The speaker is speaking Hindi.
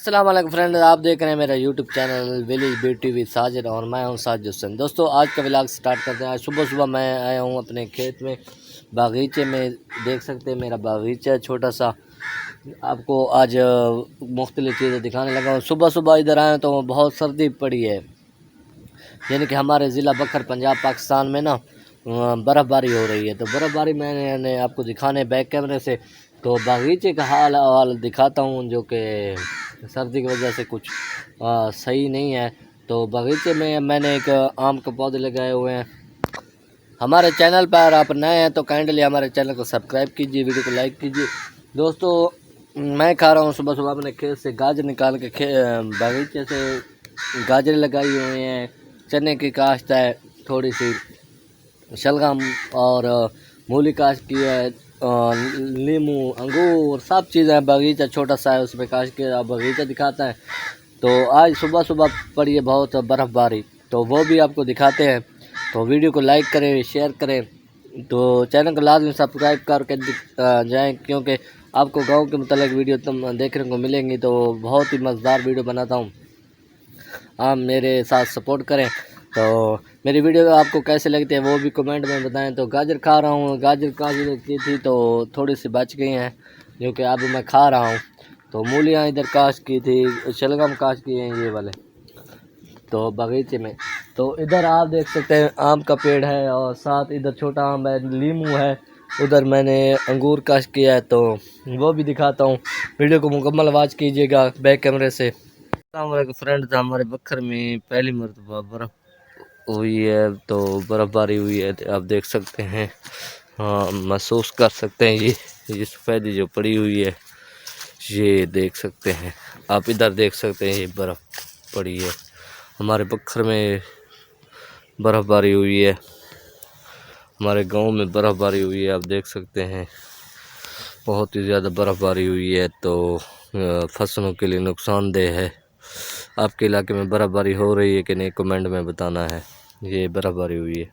अस्सलाम वालेकुम फ्रेंड, आप देख रहे हैं मेरा YouTube channel village beauty with Sajid और मैं हूं साजिद हुसैन। दोस्तों आज का व्लॉग स्टार्ट करते हैं। आज सुबह सुबह मैं आया हूं अपने खेत में, बागीचे में। देख सकते हैं मेरा बागीचा है छोटा सा। आपको आज मुख्तलिफ़ चीज़ें दिखाने लगा हूँ। सुबह सुबह इधर आए तो बहुत सर्दी पड़ी है, यानी कि हमारे ज़िला बकर पंजाब पाकिस्तान में ना बर्फ़बारी हो रही है। तो बर्फ़बारी मैंने आपको दिखाने बैक कैमरे से तो बागीचे का हाल दिखाता हूँ, जो कि सर्दी की वजह से कुछ सही नहीं है। तो बगीचे में मैंने एक आम के पौधे लगाए हुए हैं। हमारे चैनल पर आप नए हैं तो काइंडली हमारे चैनल को सब्सक्राइब कीजिए, वीडियो को लाइक कीजिए। दोस्तों मैं खा रहा हूँ सुबह सुबह अपने खेत से गाजर निकाल के बगीचे से गाजर लगाई हुई हैं, चने की काश्त है, थोड़ी सी शलगम और मूली काश्त की है, नींबू अंगूर सब चीज़ें। बगीचा छोटा सा है, उसमें काश के बगीचा दिखाता है। तो आज सुबह सुबह पड़ी है बहुत बर्फ़बारी, तो वो भी आपको दिखाते हैं। तो वीडियो को लाइक करें, शेयर करें, तो चैनल को लाजमी सब्सक्राइब करके जाएं, क्योंकि आपको गांव के मुतालिक वीडियो तुम देखने को मिलेंगी। तो बहुत ही मज़ेदार वीडियो बनाता हूँ, आप मेरे साथ सपोर्ट करें। तो मेरी वीडियो आपको कैसे लगती है वो भी कमेंट में बताएं। तो गाजर खा रहा हूँ, गाजर काश की थी तो थोड़ी सी बच गई हैं, जो कि अब मैं खा रहा हूँ। तो मूलियाँ इधर काश की थी, शलगम काश की हैं ये वाले, तो बगीचे में। तो इधर आप देख सकते हैं आम का पेड़ है और साथ इधर छोटा आम है, नींबू है, उधर मैंने अंगूर काश किया है, तो वो भी दिखाता हूँ। वीडियो को मुकम्मल वॉच कीजिएगा बैक कैमरे से। फ्रेंड्स, हमारे बखर में पहली मरतबा बर्फ़ हुई है, तो बर्फ़बारी हुई है, आप देख सकते हैं। हाँ, महसूस कर सकते हैं ये सफ़ेदी जो पड़ी हुई है, ये देख सकते हैं आप। इधर देख सकते हैं ये बर्फ़ पड़ी है, हमारे बखर में बर्फ़बारी हुई है, हमारे गांव में बर्फ़बारी हुई है, आप देख सकते हैं। बहुत ही ज़्यादा बर्फ़बारी हुई है, तो फसलों के लिए नुकसानदेह है। आपके इलाके में बर्फ़बारी हो रही है कि नहीं, कमेंट में बताना है। ये बर्फ़बारी हुई है।